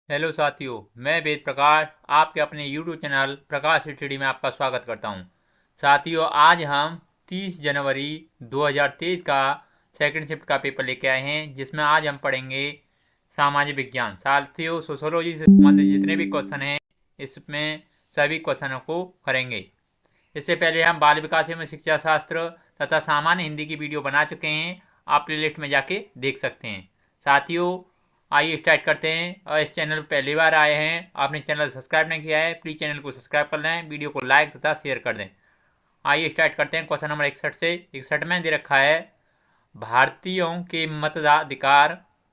Hello साथियों, मैं वेद प्रकाश आपके अपने YouTube चैनल प्रकाश स्टडी में आपका स्वागत करता हूं। साथियों, आज हम 30 जनवरी 2023 का सेकंड शिफ्ट का पेपर लेके आए हैं, जिसमें आज हम पढ़ेंगे सामाजिक विज्ञान। साथियों, सोशोलॉजी से संबंधित जितने भी क्वेश्चन हैं इसमें सभी क्वेश्चनों को करेंगे। इससे पहले हम बाल विकास एवं शिक्षा शास्त्र तथा सामान्य हिंदी की वीडियो बना चुके हैं, आप प्लेलिस्ट में जाके देख सकते हैं। साथियों, आइए स्टार्ट करते हैं। और इस चैनल पर पहली बार आए हैं, आपने चैनल सब्सक्राइब नहीं किया है, प्लीज़ चैनल को सब्सक्राइब कर लें, वीडियो को लाइक तथा शेयर कर दें। आइए स्टार्ट करते हैं। क्वेश्चन नंबर 61 से 61 में दे रखा है, भारतीयों के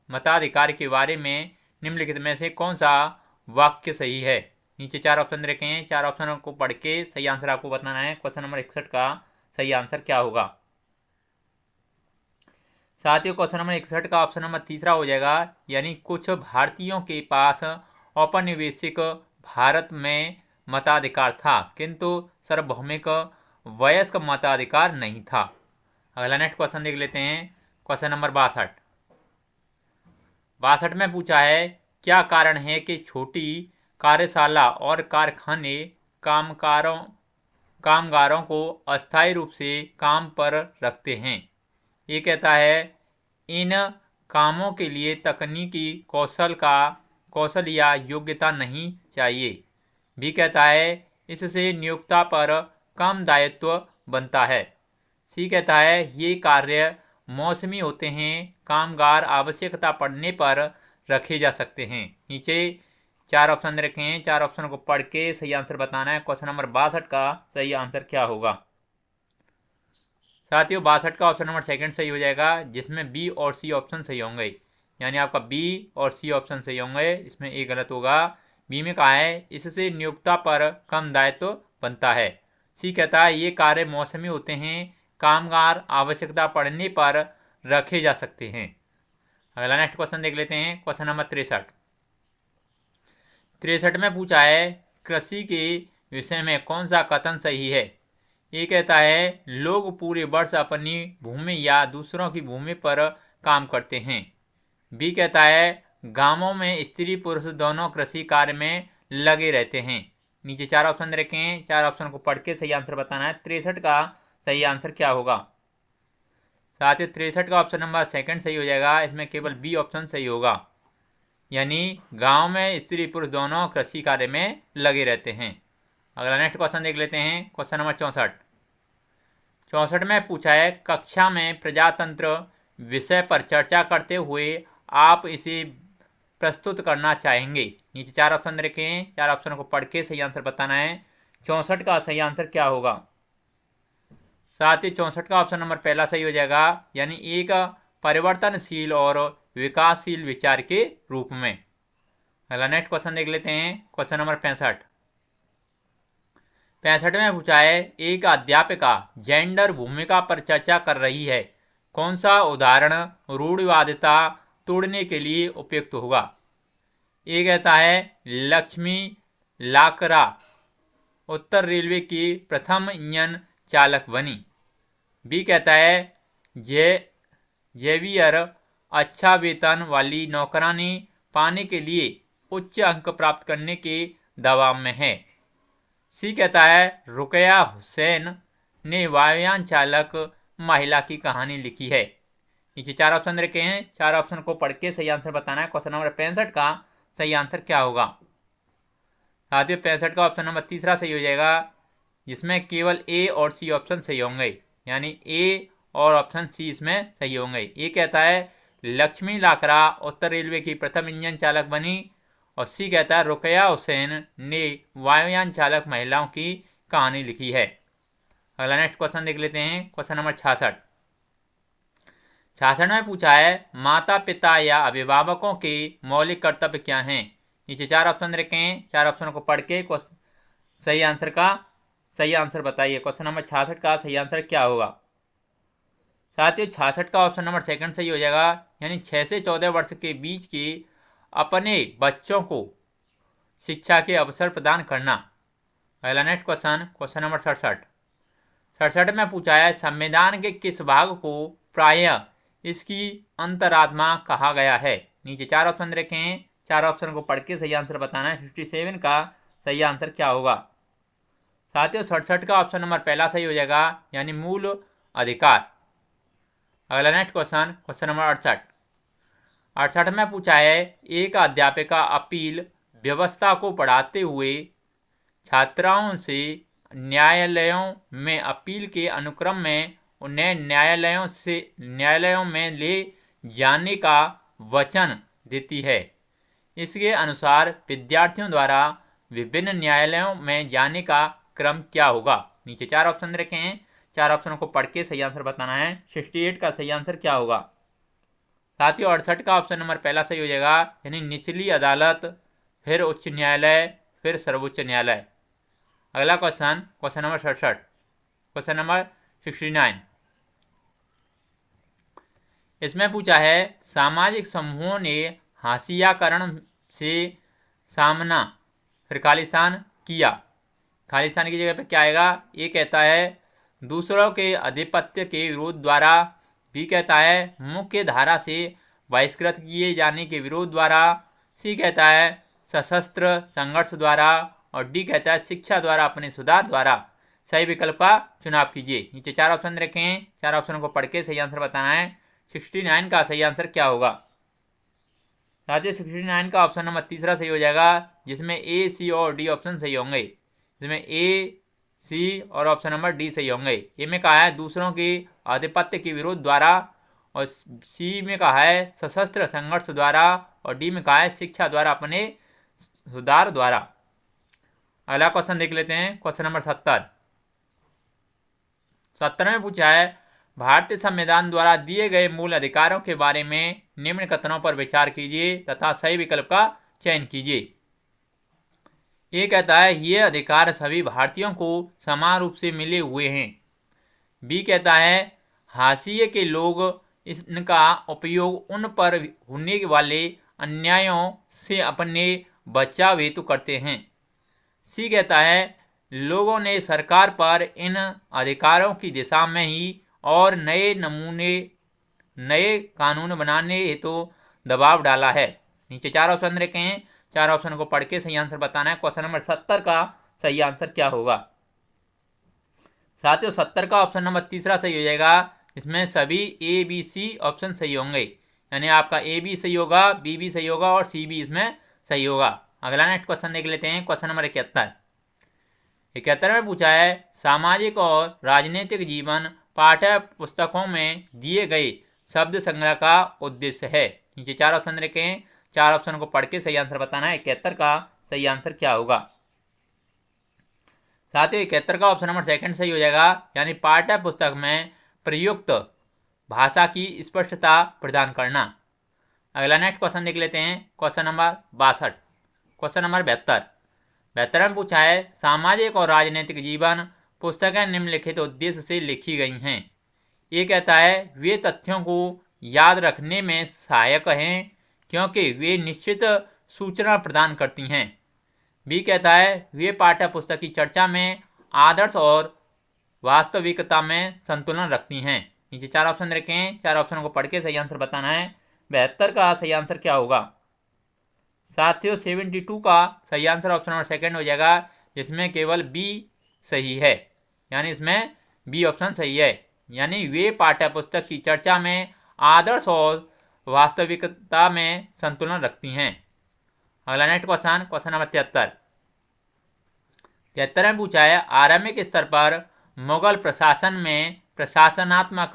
मताधिकार के बारे में निम्नलिखित में से कौन सा वाक्य सही है। नीचे 4 ऑप्शन रखे हैं, 4 ऑप्शनों को पढ़ के सही आंसर आपको बताना है। क्वेश्चन नंबर 61 का सही आंसर क्या होगा। साथियों, क्वेश्चन नंबर 61 का ऑप्शन नंबर तीसरा हो जाएगा, यानी कुछ भारतीयों के पास औपनिवेशिक भारत में मताधिकार था, किंतु सार्वभौमिक वयस्क मताधिकार नहीं था। अगला नेक्स्ट क्वेश्चन देख लेते हैं। क्वेश्चन नंबर 62 में पूछा है, क्या कारण है कि छोटी कार्यशाला और कारखाने कामगारों को अस्थायी रूप से काम पर रखते हैं। ये कहता है, इन कामों के लिए तकनीकी कौशल या योग्यता नहीं चाहिए। बी कहता है, इससे नियोक्ता पर कम दायित्व बनता है। सी कहता है, ये कार्य मौसमी होते हैं, कामगार आवश्यकता पड़ने पर रखे जा सकते हैं। नीचे 4 ऑप्शन रखे हैं, 4 ऑप्शन को पढ़ के सही आंसर बताना है। क्वेश्चन नंबर 62 का सही आंसर क्या होगा। साथियों, 62 का ऑप्शन नंबर सेकंड सही हो जाएगा, जिसमें बी और सी ऑप्शन सही होंगे, यानी आपका बी और सी ऑप्शन सही होंगे, इसमें ए गलत होगा। बी में कहा है, इससे नियोक्ता पर कम दायित्व बनता है। सी कहता है, ये कार्य मौसमी होते हैं, कामगार आवश्यकता पड़ने पर रखे जा सकते हैं। अगला नेक्स्ट क्वेश्चन देख लेते हैं। क्वेश्चन नंबर 63 में पूछा है, कृषि के विषय में कौन सा कथन सही है। ये कहता है, लोग पूरे वर्ष अपनी भूमि या दूसरों की भूमि पर काम करते हैं। बी कहता है, गांवों में स्त्री पुरुष दोनों कृषि कार्य में लगे रहते हैं। नीचे 4 ऑप्शन रखे हैं, 4 ऑप्शन को पढ़ के सही आंसर बताना है। 63 का सही आंसर क्या होगा। साथ ही 63 का ऑप्शन नंबर सेकंड सही हो जाएगा, इसमें केवल बी ऑप्शन सही होगा, यानी गांव में स्त्री पुरुष दोनों कृषि कार्य में लगे रहते हैं। अगला नेक्स्ट क्वेश्चन देख लेते हैं। क्वेश्चन नंबर 64 में पूछा है, कक्षा में प्रजातंत्र विषय पर चर्चा करते हुए आप इसे प्रस्तुत करना चाहेंगे। नीचे 4 ऑप्शन रखे हैं, 4 ऑप्शन को पढ़ के सही आंसर बताना है। 64 का सही आंसर क्या होगा। साथ ही 64 का ऑप्शन नंबर पहला सही हो जाएगा, यानी एक परिवर्तनशील और विकासशील विचार के रूप में। अगला नेक्स्ट क्वेश्चन देख लेते हैं। क्वेश्चन नंबर 65 में पूछा है, एक अध्यापिका जेंडर भूमिका पर चर्चा कर रही है, कौन सा उदाहरण रूढ़िवादिता तोड़ने के लिए उपयुक्त होगा। ये कहता है, लक्ष्मी लाकरा उत्तर रेलवे की प्रथम इंजन चालक बनी। बी कहता है, जेवियर अच्छा वेतन वाली नौकरानी पाने के लिए उच्च अंक प्राप्त करने के दबाव में है। सी कहता है, रुकया हुसैन ने वायुयान चालक महिला की कहानी लिखी है। नीचे 4 ऑप्शन रखे हैं, 4 ऑप्शन को पढ़ के सही आंसर बताना है। क्वेश्चन नंबर 65 का सही आंसर क्या होगा। साथियों, 65 का ऑप्शन नंबर तीसरा सही हो जाएगा, जिसमें केवल ए और सी ऑप्शन सही होंगे, यानी ए और ऑप्शन सी इसमें सही होंगे। ये कहता है, लक्ष्मी लाकरा उत्तर रेलवे की प्रथम इंजन चालक बनी, और सी कहता है, रुकया हुसैन ने वायुयान चालक महिलाओं की कहानी लिखी है। अगला नेक्स्ट क्वेश्चन देख लेते हैं। क्वेश्चन नंबर 66 में पूछा है, माता पिता या अभिभावकों के मौलिक कर्तव्य क्या हैं। नीचे 4 ऑप्शन रखे हैं, 4 ऑप्शन को पढ़ के सही आंसर बताइए। क्वेश्चन नंबर 66 का सही आंसर क्या होगा। साथियों, 66 का ऑप्शन नंबर सेकंड सही हो जाएगा, यानी 6 से 14 वर्ष के बीच के अपने बच्चों को शिक्षा के अवसर प्रदान करना। अगला नेक्स्ट क्वेश्चन नंबर 67 में पूछा है, संविधान के किस भाग को प्रायः इसकी अंतरात्मा कहा गया है। नीचे 4 ऑप्शन रखे हैं, चार ऑप्शन को पढ़ के सही आंसर बताना है। 67 का सही आंसर क्या होगा। साथियों 67 का ऑप्शन नंबर पहला सही हो जाएगा, यानी मूल अधिकार। अगला नेक्स्ट क्वेश्चन नंबर 68 में पूछा है, एक अध्यापिका अपील व्यवस्था को पढ़ाते हुए छात्राओं से न्यायालयों में अपील के अनुक्रम में उन्हें न्यायालयों में ले जाने का वचन देती है। इसके अनुसार विद्यार्थियों द्वारा विभिन्न न्यायालयों में जाने का क्रम क्या होगा। नीचे चार ऑप्शन रखे हैं, चार ऑप्शनों को पढ़ के सही आंसर बताना है। 68 का सही आंसर क्या होगा। साथियों 68 का ऑप्शन नंबर पहला सही हो जाएगा, यानी निचली अदालत, फिर उच्च न्यायालय, फिर सर्वोच्च न्यायालय। अगला क्वेश्चन नंबर 67, क्वेश्चन नंबर 69। इसमें पूछा है, सामाजिक समूहों ने हाशियाकरण से सामना फिर खालिस्तान किया। खालिस्तान की जगह पे क्या आएगा। ए कहता है दूसरों के आधिपत्य के विरोध द्वारा, बी कहता है मुख्य धारा से बहिष्कृत किए जाने के विरोध द्वारा, सी कहता है सशस्त्र संघर्ष द्वारा, और डी कहता है शिक्षा द्वारा, अपने सुधार द्वारा। सही विकल्प का चुनाव कीजिए। नीचे चार ऑप्शन रखे हैं, चार ऑप्शन को पढ़ के सही आंसर बताना है। 69 का सही आंसर क्या होगा। साथियों 69 का ऑप्शन नंबर तीसरा सही हो जाएगा, जिसमें ए, सी और डी ऑप्शन सही होंगे। जिसमें ए, सी और ऑप्शन नंबर डी सही होंगे। ए में कहा है दूसरों के आधिपत्य के विरोध द्वारा, और सी में कहा है सशस्त्र संघर्ष द्वारा, और डी में कहा है शिक्षा द्वारा, अपने सुधार द्वारा। अगला क्वेश्चन देख लेते हैं, क्वेश्चन नंबर 70 में पूछा है, भारतीय संविधान द्वारा दिए गए मूल अधिकारों के बारे में निम्न कथनों पर विचार कीजिए तथा सही विकल्प का चयन कीजिए। ये कहता है ये अधिकार सभी भारतीयों को समान रूप से मिले हुए हैं। बी कहता है हाशिए के लोग इनका उपयोग उन पर होने वाले अन्यायों से अपने बचाव हेतु करते हैं। सी कहता है लोगों ने सरकार पर इन अधिकारों की दिशा में ही और नए कानून बनाने हेतु दबाव डाला है। नीचे चार ऑप्शन रखे हैं, चार ऑप्शन को पढ़ के सही आंसर बताना है। क्वेश्चन नंबर 70 का सही आंसर क्या होगा। साथियों 70 का ऑप्शन नंबर तीसरा सही हो जाएगा, इसमें सभी ए, बी, सी ऑप्शन सही होंगे। यानी आपका ए भी सही होगा, बी भी सही होगा और सी भी इसमें सही होगा। अगला नेक्स्ट क्वेश्चन देख लेते हैं, क्वेश्चन नंबर 71 में पूछा है सामाजिक और राजनीतिक जीवन पाठ्य पुस्तकों में दिए गए शब्द संग्रह का उद्देश्य है। नीचे चार ऑप्शन रखे हैं, चार ऑप्शन को पढ़ के सही आंसर बताना है। 71 का सही आंसर क्या होगा। साथियों 71 का ऑप्शन नंबर सेकंड सही हो जाएगा, यानी पाठ्य पुस्तक में प्रयुक्त भाषा की स्पष्टता प्रदान करना। अगला नेक्स्ट क्वेश्चन देख लेते हैं, क्वेश्चन नंबर 62, क्वेश्चन नंबर 72 में पूछा है सामाजिक और राजनीतिक जीवन पुस्तकें निम्नलिखित उद्देश्य से लिखी गई हैं। ये कहता है वे तथ्यों को याद रखने में सहायक हैं क्योंकि वे निश्चित सूचना प्रदान करती हैं। बी कहता है वे पाठ्य पुस्तक की चर्चा में आदर्श और वास्तविकता में संतुलन रखती हैं। नीचे चार ऑप्शन रखे हैं, चार ऑप्शन को पढ़ के सही आंसर बताना है। 72 का सही आंसर क्या होगा। साथियों 72 का सही आंसर ऑप्शन नंबर सेकंड हो जाएगा, जिसमें केवल बी सही है, यानी इसमें बी ऑप्शन सही है। यानी वे पाठ्य पुस्तक की चर्चा में आदर्श और वास्तविकता में संतुलन रखती हैं। अगला नेक्स्ट क्वेश्चन नंबर 73 में पूछा है आरंभिक स्तर पर मुगल प्रशासन में प्रशासनात्मक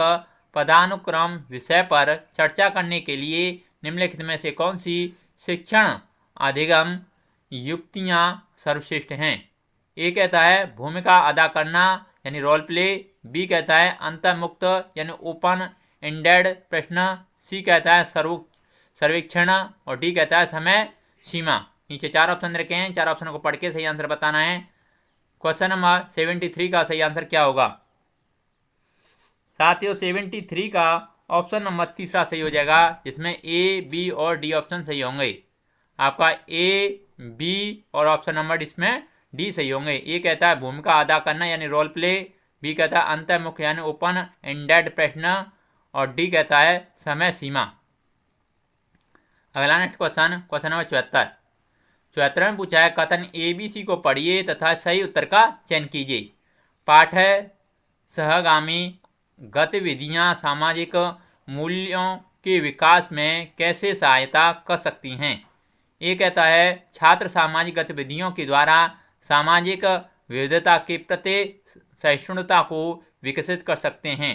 पदानुक्रम विषय पर चर्चा करने के लिए निम्नलिखित में से कौन सी शिक्षण अधिगम युक्तियाँ सर्वश्रेष्ठ हैं। ए कहता है भूमिका अदा करना यानी रोल प्ले, बी कहता है अंतर्मुक्त यानी ओपन एंडेड प्रश्न, सी कहता है सर्वेक्षण और डी कहता है समय सीमा। नीचे चार ऑप्शन रखे हैं, चार ऑप्शन को पढ़ के सही आंसर बताना है। क्वेश्चन नंबर 73 का सही आंसर क्या होगा। साथियों 73 का ऑप्शन नंबर तीसरा सही हो जाएगा, जिसमें ए, बी और डी ऑप्शन सही होंगे। आपका ए, बी और ऑप्शन नंबर इसमें डी सही होंगे। ए कहता है भूमिका अदा करना यानी रोल प्ले, बी कहता है अंतर्मुख यानी ओपन एंडेड प्रश्न और डी कहता है समय सीमा। अगला नेक्स्ट क्वेश्चन नंबर 74 में पूछा है कथन ABC को पढ़िए तथा सही उत्तर का चयन कीजिए। पाठ है सहगामी गतिविधियां सामाजिक मूल्यों के विकास में कैसे सहायता कर सकती हैं। ये कहता है छात्र सामाजिक गतिविधियों के द्वारा सामाजिक विविधता के प्रति सहिष्णुता को विकसित कर सकते हैं।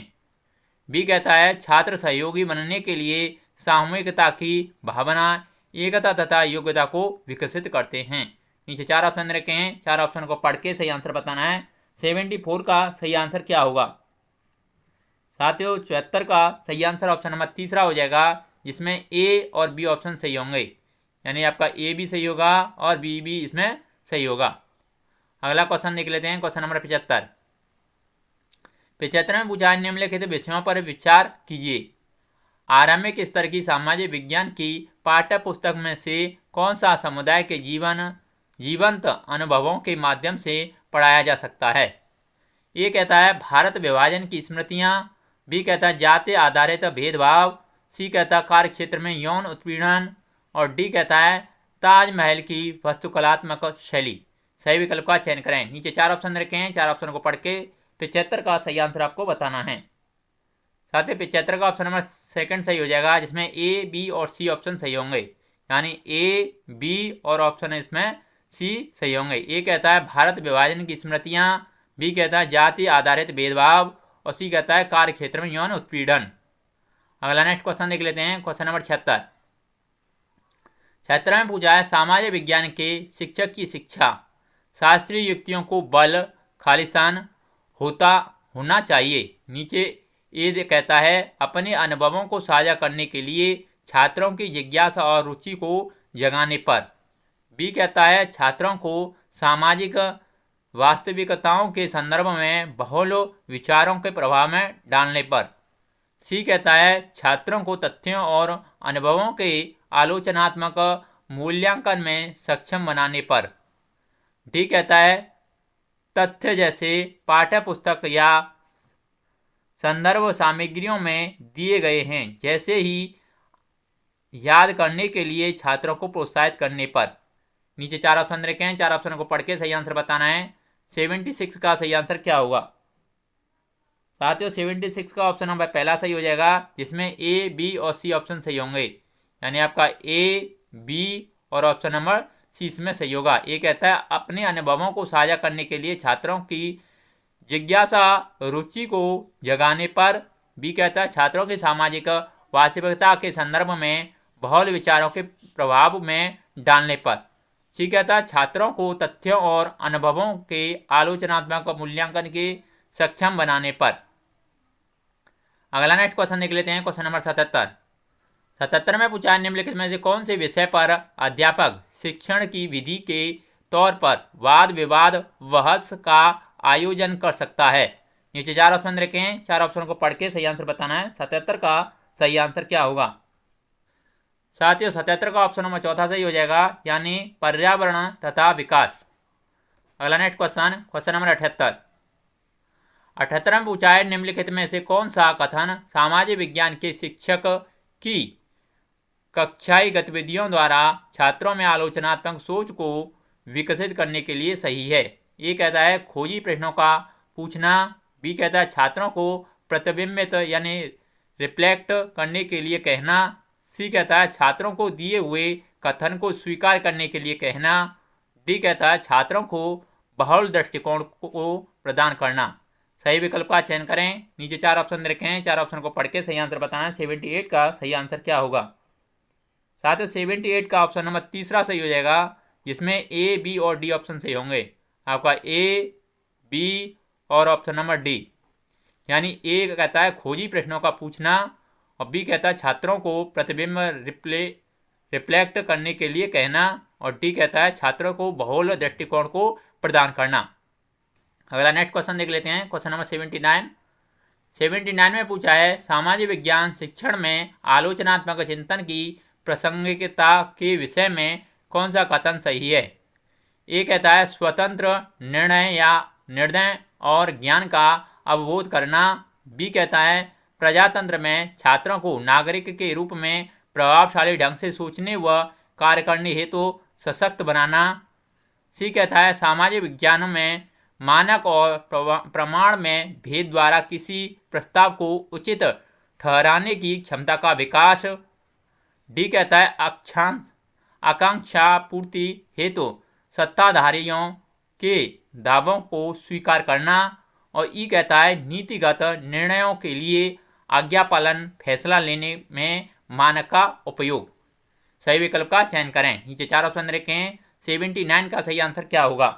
बी कहता है छात्र सहयोगी बनने के लिए सामूहिकता की भावना, एकता तथा योग्यता को विकसित करते हैं। नीचे 4 ऑप्शन रखे हैं, 4 ऑप्शन को पढ़ के सही आंसर बताना है। 74 का सही आंसर क्या होगा साथियों? 74 का सही आंसर ऑप्शन नंबर तीसरा हो जाएगा, जिसमें ए और बी ऑप्शन सही होंगे, यानी आपका ए भी सही होगा और बी भी इसमें सही होगा। अगला क्वेश्चन देख लेते हैं, क्वेश्चन नंबर 75 में पूछा निम्नलिखित विषयों पर विचार कीजिए। आरंभिक स्तर की सामाजिक विज्ञान की पाठ्य पुस्तक में से कौन सा समुदाय के जीवंत अनुभवों के माध्यम से पढ़ाया जा सकता है। ये कहता है भारत विभाजन की स्मृतियाँ, बी कहता है जाति आधारित भेदभाव, सी कहता है कार्य क्षेत्र में यौन उत्पीड़न और डी कहता है ताजमहल की वास्तुकलात्मक शैली। सही विकल्प का चयन करें। नीचे 4 ऑप्शन रखे हैं, 4 ऑप्शन को पढ़ के 75 का सही आंसर आपको बताना है। साथ ही 75 का ऑप्शन नंबर सेकंड सही हो जाएगा, जिसमें ए बी और सी ऑप्शन सही होंगे, यानी ए बी और ऑप्शन इसमें सी सही होंगे। ए कहता है भारत विभाजन की स्मृतियाँ, बी कहता है जाति आधारित भेदभाव और सी कहता है कार्य क्षेत्र में यौन उत्पीड़न। अगला नेक्स्ट क्वेश्चन देख लेते हैं, क्वेश्चन नंबर 76 में पूछा है सामाजिक विज्ञान के शिक्षक की शिक्षा शास्त्रीय युक्तियों को बल खालिस्तान होना चाहिए। नीचे ए कहता है अपने अनुभवों को साझा करने के लिए छात्रों की जिज्ञासा और रुचि को जगाने पर। बी कहता है छात्रों को सामाजिक वास्तविकताओं के संदर्भ में बहुल विचारों के प्रभाव में डालने पर। सी कहता है छात्रों को तथ्यों और अनुभवों के आलोचनात्मक मूल्यांकन में सक्षम बनाने पर। डी कहता है तथ्य जैसे पाठ्य पुस्तक या संदर्भ सामग्रियों में दिए गए हैं जैसे ही याद करने के लिए छात्रों को प्रोत्साहित करने पर। नीचे 4 ऑप्शन रखे हैं, 4 ऑप्शन को पढ़ के सही आंसर बताना है। 76 का सही आंसर क्या होगा साथियों? 76 का ऑप्शन नंबर पहला सही हो जाएगा, जिसमें ए बी और सी ऑप्शन सही होंगे, यानी आपका ए बी और ऑप्शन नंबर सी इसमें सही होगा। ये कहता है अपने अनुभवों को साझा करने के लिए छात्रों की जिज्ञासा रुचि को जगाने पर। बी कहता है छात्रों की सामाजिक वास्तविकता के संदर्भ में बहुल विचारों के प्रभाव में डालने पर। सी कहता है छात्रों को तथ्यों और अनुभवों के आलोचनात्मक मूल्यांकन के सक्षम बनाने पर। अगला नेक्स्ट क्वेश्चन देख लेते हैं, क्वेश्चन नंबर 77 में पूछा निम्नलिखित में से कौन से विषय पर अध्यापक शिक्षण की विधि के तौर पर वाद विवाद बहस का आयोजन कर सकता है। नीचे 4 ऑप्शन रखे हैं, 4 ऑप्शन को पढ़ के सही आंसर बताना है। 77 का सही आंसर क्या होगा साथियों? 77 का ऑप्शन नंबर चौथा सही हो जाएगा, यानी पर्यावरण तथा विकास। अगला नेक्स्ट क्वेश्चन नंबर 78 में पूछा है निम्नलिखित में से कौन सा कथन सामाजिक विज्ञान के शिक्षक की कक्षाई गतिविधियों द्वारा छात्रों में आलोचनात्मक सोच को विकसित करने के लिए सही है। ये कहता है खोजी प्रश्नों का पूछना। बी कहता है छात्रों को प्रतिबिंबित यानी रिफ्लेक्ट करने के लिए कहना। सी कहता है छात्रों को दिए हुए कथन को स्वीकार करने के लिए कहना। डी कहता है छात्रों को बहुल दृष्टिकोण को प्रदान करना। सही विकल्प का चयन करें। नीचे 4 ऑप्शन रखे हैं, 4 ऑप्शन को पढ़ के सही आंसर बताना है। 78 का सही आंसर क्या होगा साथियों? 78 का ऑप्शन नंबर तीसरा सही हो जाएगा, जिसमें ए बी और डी ऑप्शन सही होंगे, आपका ए बी और ऑप्शन नंबर डी। यानी ए कहता है खोजी प्रश्नों का पूछना और बी कहता है छात्रों को प्रतिबिंब रिफ्लेक्ट करने के लिए कहना और डी कहता है छात्रों को बहुल दृष्टिकोण को प्रदान करना। अगला नेक्स्ट क्वेश्चन देख लेते हैं, क्वेश्चन नंबर 79 में पूछा है सामाजिक विज्ञान शिक्षण में आलोचनात्मक चिंतन की प्रासंगिकता के विषय में कौन सा कथन सही है। ये कहता है स्वतंत्र निर्णय और ज्ञान का अवबोध करना। बी कहता है प्रजातंत्र में छात्रों को नागरिक के रूप में प्रभावशाली ढंग से सोचने व कार्य करने हेतु सशक्त बनाना। सी कहता है सामाजिक विज्ञानों में मानक और प्रमाण में भेद द्वारा किसी प्रस्ताव को उचित ठहराने की क्षमता का विकास। डी कहता है आकांक्षा पूर्ति हेतु सत्ताधारियों के दावों को स्वीकार करना। और ई कहता है नीतिगत निर्णयों के लिए आज्ञापालन फैसला लेने में मानक का उपयोग। सही विकल्प का चयन करें। नीचे 4 ऑप्शन रखे हैं। 79 का सही आंसर क्या होगा?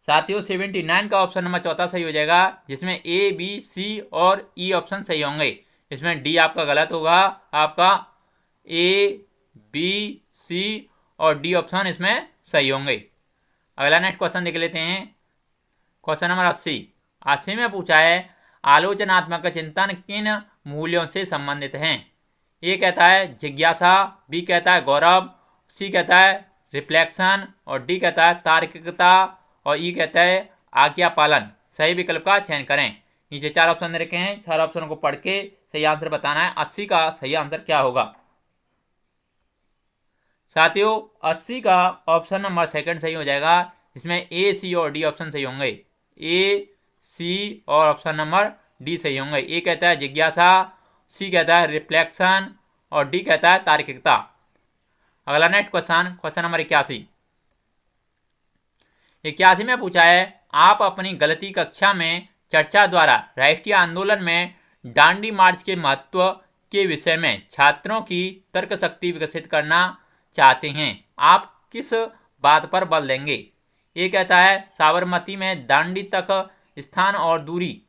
साथियों 79 का ऑप्शन नंबर चौथा सही हो जाएगा, जिसमें ए, बी, सी और ई ऑप्शन सही होंगे। इसमें डी आपका गलत होगा। आपका ए, बी, सी और डी ऑप्शन इसमें सही होंगे। अगला नेक्स्ट क्वेश्चन देख लेते हैं। क्वेश्चन नंबर 80 में पूछा है आलोचनात्मक चिंतन किन मूल्यों से संबंधित हैं? ए कहता है जिज्ञासा, बी कहता है गौरव, सी कहता है रिफ्लेक्शन और डी कहता है तार्किकता और ई कहता है आज्ञा पालन। सही विकल्प का चयन करें। नीचे 4 ऑप्शन रखे हैं। 4 ऑप्शनों को पढ़ के सही आंसर बताना है। 80 का सही आंसर क्या होगा? साथियों 80 का ऑप्शन नंबर सेकंड सही हो जाएगा। इसमें ए, सी और डी ऑप्शन सही होंगे। ए, सी और ऑप्शन नंबर डी सही होंगे। ए कहता है जिज्ञासा, सी कहता है रिफ्लेक्शन और डी कहता है तार्किकता। अगला नेक्स्ट क्वेश्चन नंबर 81 में पूछा है आप अपनी गलती कक्षा में चर्चा द्वारा राष्ट्रीय आंदोलन में डांडी मार्च के महत्व के विषय में छात्रों की तर्क शक्ति विकसित करना चाहते हैं। आप किस बात पर बल देंगे? ए कहता है साबरमती में दांडी तक स्थान और दूरी,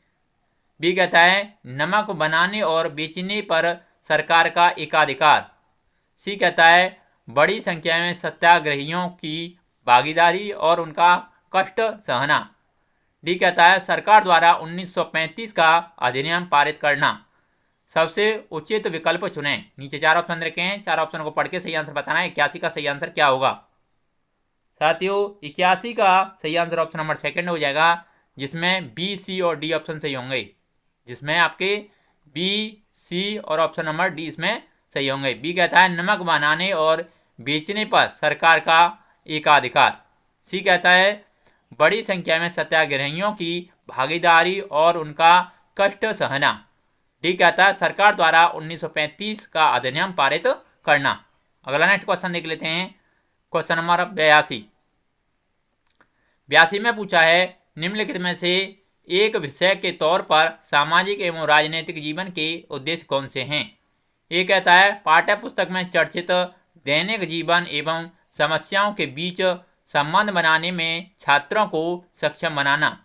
बी कहता है नमक बनाने और बेचने पर सरकार का एकाधिकार, सी कहता है बड़ी संख्या में सत्याग्रहियों की भागीदारी और उनका कष्ट सहना, डी कहता है सरकार द्वारा 1935 का अधिनियम पारित करना। सबसे उचित विकल्प चुनें। नीचे 4 ऑप्शन रखे हैं। 4 ऑप्शन को पढ़ के सही आंसर बताना है। 81 का सही आंसर क्या होगा? साथियों 81 का सही आंसर ऑप्शन नंबर सेकंड हो जाएगा, जिसमें बी, सी और डी ऑप्शन सही होंगे। जिसमें आपके बी, सी और ऑप्शन नंबर डी इसमें सही होंगे। बी कहता है नमक बनाने और बेचने पर सरकार का एकाधिकार, सी कहता है बड़ी संख्या में सत्याग्रहियों की भागीदारी और उनका कष्ट सहना, डी कहता है सरकार द्वारा 1935 का अधिनियम पारित करना। अगला नेक्स्ट क्वेश्चन देख लेते हैं। क्वेश्चन नंबर 82 में पूछा है निम्नलिखित में से एक विषय के तौर पर सामाजिक एवं राजनीतिक जीवन के उद्देश्य कौन से हैं? ये कहता है पाठ्य पुस्तक में चर्चित दैनिक जीवन एवं समस्याओं के बीच संबंध बनाने में छात्रों को सक्षम बनाना,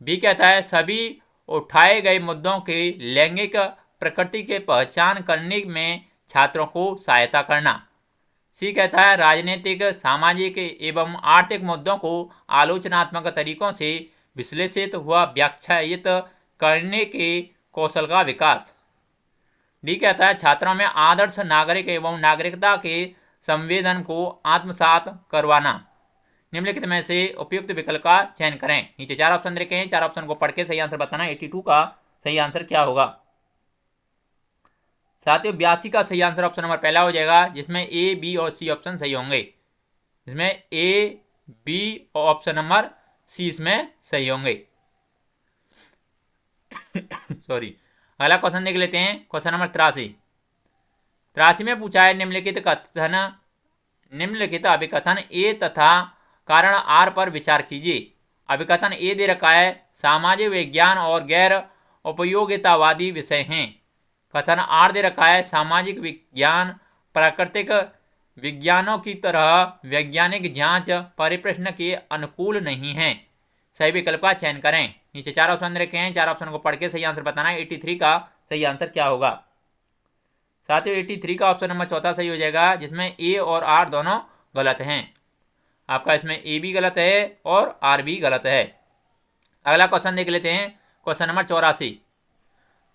बी कहता है सभी उठाए गए मुद्दों के लैंगिक प्रकृति के पहचान करने में छात्रों को सहायता करना, सी कहता है राजनीतिक, सामाजिक एवं आर्थिक मुद्दों को आलोचनात्मक तरीकों से विश्लेषित व व्याख्यायित करने के कौशल का विकास, डी कहता है छात्रों में आदर्श नागरिक एवं नागरिकता के संवेदन को आत्मसात करवाना। निम्नलिखित में से उपयुक्त विकल्प का चयन करें। नीचे 4 ऑप्शन रखे हैं। 4 ऑप्शन को पढ़ के सही आंसर बताना। 82 का सही आंसर क्या होगा? साथियों 82 का सही आंसर ऑप्शन नंबर पहला हो जाएगा, जिसमें ए, बी और सी ऑप्शन सही होंगे। इसमें ए, बी और ऑप्शन नंबर सी इसमें सही होंगे। सॉरी। अगला क्वेश्चन देख लेते हैं। क्वेश्चन नंबर 83 में पूछा है निम्नलिखित अभिकथन ए तथा कारण आर पर विचार कीजिए। अभिकथन ए दे रखा है सामाजिक विज्ञान और गैर उपयोगितावादी विषय हैं। कथन आर दे रखा है सामाजिक विज्ञान प्राकृतिक विज्ञानों की तरह वैज्ञानिक जांच परिप्रश्न के अनुकूल नहीं है। सही विकल्प का चयन करें। नीचे 4 ऑप्शन रखे हैं। 4 ऑप्शन को पढ़ के सही आंसर बताना है। 83 का सही आंसर क्या होगा? साथियों 83 का ऑप्शन नंबर चौथा सही हो जाएगा, जिसमें ए और आर दोनों गलत हैं। आपका इसमें ए भी गलत है और आर भी गलत है। अगला क्वेश्चन देख लेते हैं। क्वेश्चन नंबर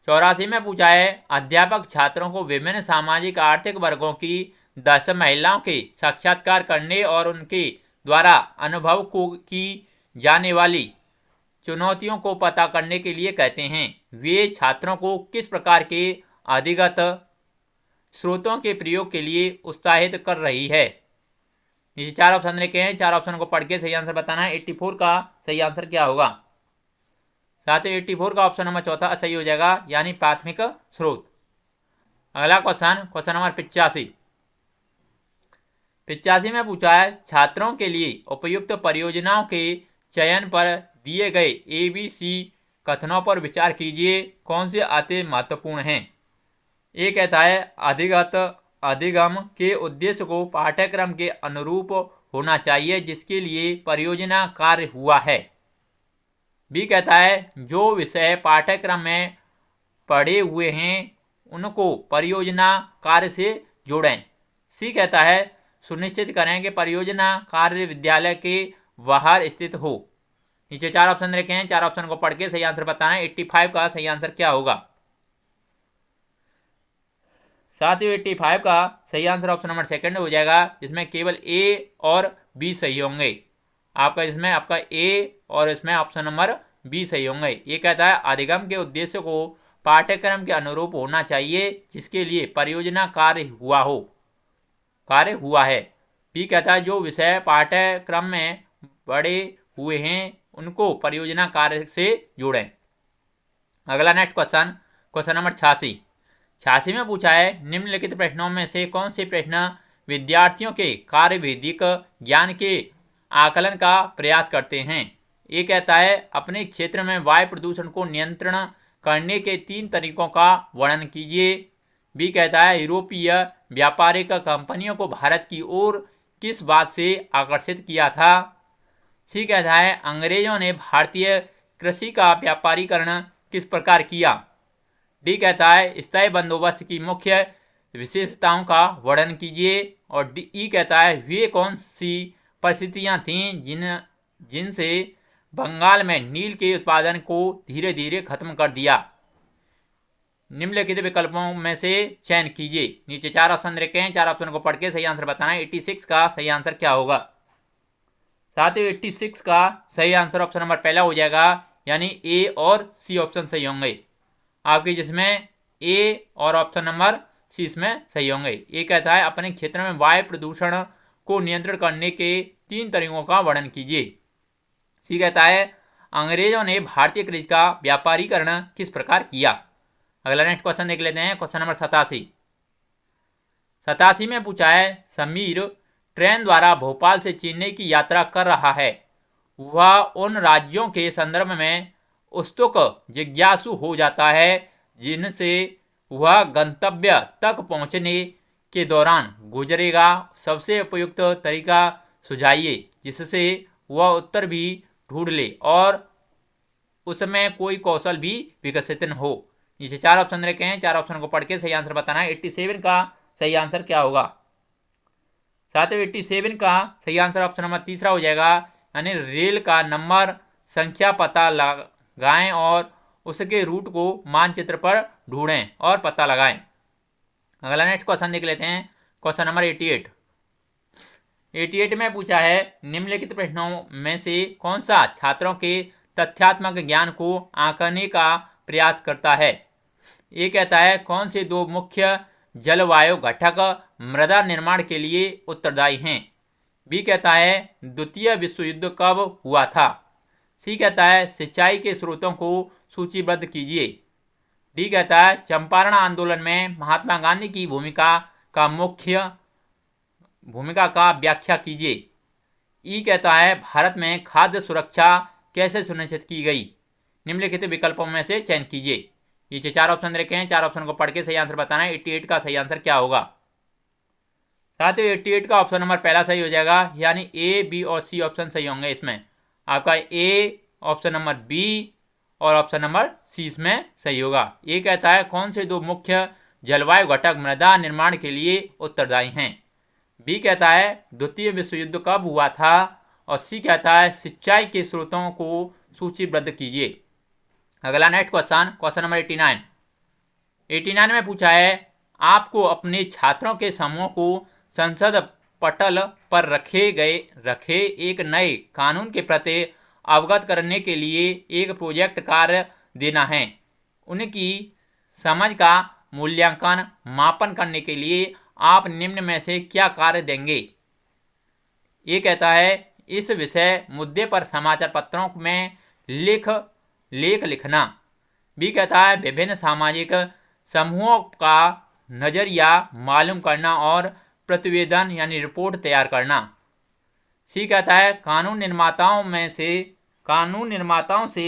84 में पूछा है अध्यापक छात्रों को विभिन्न सामाजिक आर्थिक वर्गों की 10 महिलाओं के साक्षात्कार करने और उनके द्वारा अनुभव को की जाने वाली चुनौतियों को पता करने के लिए कहते हैं। वे छात्रों को किस प्रकार के अधिगत स्रोतों के प्रयोग के लिए उत्साहित कर रही है। नीचे 4 ऑप्शन लिखे हैं, 4 ऑप्शन को पढ़ के सही आंसर बताना है। 84 का सही आंसर क्या होगा। साथ ही 84 का ऑप्शन नंबर चौथा सही हो जाएगा, यानी प्राथमिक स्रोत। अगला क्वेश्चन नंबर 85 में पूछा है, छात्रों के लिए उपयुक्त परियोजनाओं के चयन पर दिए गए ABC कथनों पर विचार कीजिए। कौन से अति महत्वपूर्ण हैं। ये कहता है अधिगम के उद्देश्य को पाठ्यक्रम के अनुरूप होना चाहिए जिसके लिए परियोजना कार्य हुआ है। बी कहता है जो विषय पाठ्यक्रम में पढ़े हुए हैं उनको परियोजना कार्य से जोड़ें। सी कहता है सुनिश्चित करें कि परियोजना कार्य विद्यालय के बाहर स्थित हो। नीचे 4 ऑप्शन रखे हैं, 4 ऑप्शन को पढ़ के सही आंसर बताना है। 85 का सही आंसर क्या होगा। साथ ही 85 का सही आंसर ऑप्शन नंबर सेकंड हो जाएगा, जिसमें केवल ए और बी सही होंगे। आपका इसमें आपका ए और इसमें ऑप्शन नंबर बी सही होंगे। ये कहता है अधिगम के उद्देश्य को पाठ्यक्रम के अनुरूप होना चाहिए जिसके लिए परियोजना कार्य हुआ है। बी कहता है जो विषय पाठ्यक्रम में पढ़े हुए हैं उनको परियोजना कार्य से जोड़ें। अगला नेक्स्ट क्वेश्चन नंबर 86 में पूछा है, निम्नलिखित प्रश्नों में से कौन से प्रश्न विद्यार्थियों के कार्यविधिक ज्ञान के आकलन का प्रयास करते हैं। ये कहता है अपने क्षेत्र में वायु प्रदूषण को नियंत्रण करने के 3 तरीकों का वर्णन कीजिए। बी कहता है यूरोपीय व्यापारिक कंपनियों को भारत की ओर किस बात से आकर्षित किया था। सी कहता है अंग्रेजों ने भारतीय कृषि का व्यापारीकरण किस प्रकार किया। डी कहता है स्थायी बंदोबस्त की मुख्य विशेषताओं का वर्णन कीजिए। और ई कहता है वे कौन सी परिस्थितियां थीं जिनसे बंगाल में नील के उत्पादन को धीरे धीरे खत्म कर दिया। निम्नलिखित विकल्पों में से चयन कीजिए। नीचे 4 ऑप्शन रखे हैं, 4 ऑप्शन को पढ़ के सही आंसर बताना है। 86 का सही आंसर क्या होगा। साथ ही 86 का सही आंसर ऑप्शन नंबर पहला हो जाएगा, यानी ए और सी ऑप्शन सही होंगे आपके, जिसमें ए और ऑप्शन नंबर सी इसमें सही होंगे। ये कहता है अपने क्षेत्र में वायु प्रदूषण को नियंत्रण करने के 3 तरीकों का वर्णन कीजिए। सी कहता है अंग्रेजों ने भारतीय कृषि का व्यापारीकरण किस प्रकार किया। अगला नेक्स्ट क्वेश्चन देख लेते हैं, क्वेश्चन नंबर 87 में पूछा है समीर ट्रेन द्वारा भोपाल से चेन्नई की यात्रा कर रहा है। वह उन राज्यों के संदर्भ में उत्सुक जिज्ञासु हो जाता है जिनसे वह गंतव्य तक पहुंचने के दौरान गुजरेगा। सबसे उपयुक्त तरीका सुझाइए जिससे वह उत्तर भी ढूंढ ले और उसमें कोई कौशल भी विकसित न हो। नीचे 4 ऑप्शन रखे हैं, 4 ऑप्शन को पढ़ के सही आंसर बताना है। 87 का सही आंसर क्या होगा। साथ ही 87 का सही आंसर ऑप्शन नंबर तीसरा हो जाएगा, यानी रेल का नंबर संख्या पता लगाएं और उसके रूट को मानचित्र पर ढूंढें और पता लगाएं। अगला नेक्स्ट क्वेश्चन देख लेते हैं, क्वेश्चन नंबर 88 में पूछा है निम्नलिखित प्रश्नों में से कौन सा छात्रों के तथ्यात्मक ज्ञान को आंकने का प्रयास करता है। ये कहता है कौन से 2 मुख्य जलवायु घटक मृदा निर्माण के लिए उत्तरदायी हैं। बी कहता है द्वितीय विश्व युद्ध कब हुआ था। सी कहता है सिंचाई के स्रोतों को सूचीबद्ध कीजिए। डी कहता है चंपारण आंदोलन में महात्मा गांधी की भूमिका का व्याख्या कीजिए। ई कहता है भारत में खाद्य सुरक्षा कैसे सुनिश्चित की गई। निम्नलिखित विकल्पों में से चयन कीजिए। नीचे 4 ऑप्शन रखे हैं, 4 ऑप्शन को पढ़ के सही आंसर बताना है। 88 का सही आंसर क्या होगा। साथ ही 88 का ऑप्शन नंबर पहला सही हो जाएगा, यानी ए, बी और सी ऑप्शन सही होंगे। इसमें आपका ए, ऑप्शन नंबर बी और ऑप्शन नंबर सी इसमें सही होगा। ये कहता है कौन से 2 मुख्य जलवायु घटक मृदा निर्माण के लिए उत्तरदायी हैं। बी कहता है द्वितीय विश्व युद्ध कब हुआ था और सी कहता है सिंचाई के स्रोतों को सूचीबद्ध कीजिए। अगला नेक्स्ट क्वेश्चन नंबर 89 में पूछा है आपको अपने छात्रों के समूह को संसद पटल पर रखे एक नए कानून के प्रति अवगत करने के लिए एक प्रोजेक्ट कार्य देना है। उनकी समझ का मूल्यांकन मापन करने के लिए आप निम्न में से क्या कार्य देंगे? ये कहता है इस विषय मुद्दे पर समाचार पत्रों में लेख लिखना। बी कहता है विभिन्न सामाजिक समूहों का नजरिया मालूम करना और प्रतिवेदन यानी रिपोर्ट तैयार करना। सी कहता है कानून निर्माताओं से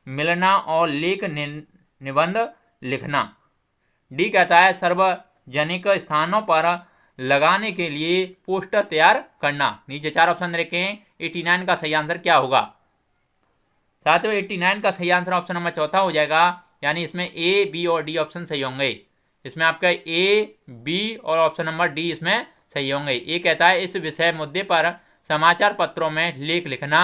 मिलना और लेख निबंध लिखना। डी कहता है सार्वजनिक स्थानों पर लगाने के लिए पोस्टर तैयार करना। नीचे 4 ऑप्शन रखें, 89 का सही आंसर क्या होगा? साथियों 89 का सही आंसर ऑप्शन नंबर चौथा हो जाएगा, यानी इसमें ए, बी और डी ऑप्शन सही होंगे। इसमें आपका ए, बी और ऑप्शन नंबर डी इसमें सही होंगे। ए कहता है इस विषय मुद्दे पर समाचार पत्रों में लेख लिखना।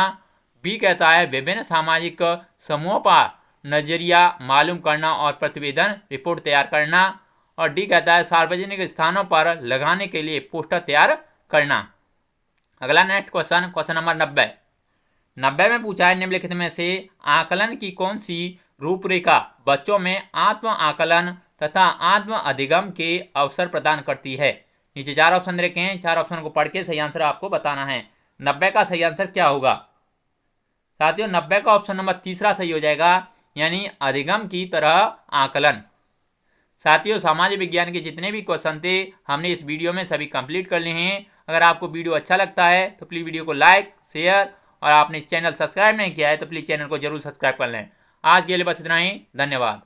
बी कहता है विभिन्न सामाजिक समूहों पर नजरिया मालूम करना और प्रतिवेदन रिपोर्ट तैयार करना। और डी कहता है सार्वजनिक स्थानों पर लगाने के लिए पोस्टर तैयार करना। अगला नेक्स्ट क्वेश्चन नंबर 90 में पूछा है निम्नलिखित में से आकलन की कौन सी रूपरेखा बच्चों में आत्म आकलन तथा आत्म अधिगम के अवसर प्रदान करती है? नीचे 4 ऑप्शन रखें, 4 ऑप्शन को पढ़ के सही आंसर आपको बताना है। 90 का सही आंसर क्या होगा? साथियों 90 का ऑप्शन नंबर तीसरा सही हो जाएगा, यानी अधिगम की तरह आकलन। साथियों सामाजिक विज्ञान के जितने भी क्वेश्चन थे हमने इस वीडियो में सभी कंप्लीट कर लिए हैं। अगर आपको वीडियो अच्छा लगता है तो प्लीज़ वीडियो को लाइक, शेयर और आपने चैनल सब्सक्राइब नहीं किया है तो प्लीज़ चैनल को जरूर सब्सक्राइब कर लें। आज के लिए बस इतना ही, धन्यवाद।